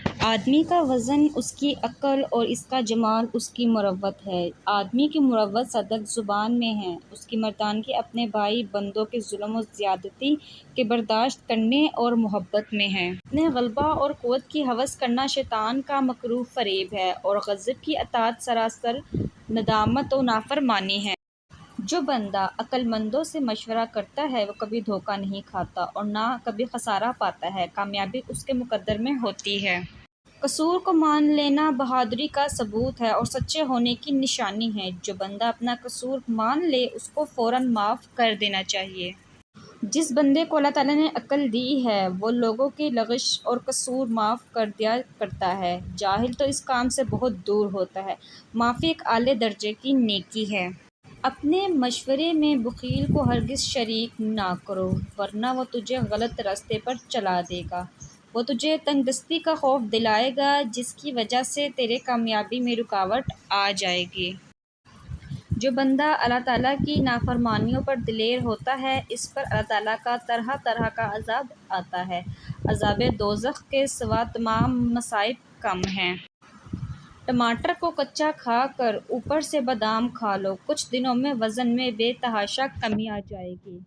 آدمی کا وزن اس کی عقل اور اس کا جمال اس کی مروت ہے۔ آدمی کی مروت صدق زبان میں ہے، اس کی مردانگی اپنے بھائی بندوں کے ظلم و زیادتی کے برداشت کرنے اور محبت میں ہے۔ اپنے غلبہ اور قوت کی ہوس کرنا شیطان کا مکروہ فریب ہے اور غضب کی اطاعت سراسر ندامت و نافرمانی ہے۔ جو بندہ عقل مندوں سے مشورہ کرتا ہے وہ کبھی دھوکہ نہیں کھاتا اور نہ کبھی خسارہ پاتا ہے، کامیابی اس کے مقدر میں ہوتی ہے۔ قصور کو مان لینا بہادری کا ثبوت ہے اور سچے ہونے کی نشانی ہے۔ جو بندہ اپنا قصور مان لے اس کو فوراً معاف کر دینا چاہیے۔ جس بندے کو اللہ تعالیٰ نے عقل دی ہے وہ لوگوں کی لغزش اور قصور معاف کر دیا کرتا ہے۔ جاہل تو اس کام سے بہت دور ہوتا ہے۔ معافی ایک اعلیٰ درجے کی نیکی ہے۔ اپنے مشورے میں بخیل کو ہرگز شریک نہ کرو ورنہ وہ تجھے غلط راستے پر چلا دے گا۔ وہ تجھے تنگ دستی کا خوف دلائے گا جس کی وجہ سے تیرے کامیابی میں رکاوٹ آ جائے گی۔ جو بندہ اللہ تعالیٰ کی نافرمانیوں پر دلیر ہوتا ہے اس پر اللہ تعالیٰ کا طرح طرح کا عذاب آتا ہے۔ عذاب دوزخ کے سوا تمام مصائب کم ہیں۔ ٹماٹر کو کچا کھا کر اوپر سے بادام کھا لو، کچھ دنوں میں وزن میں بے تحاشا کمی آ جائے گی۔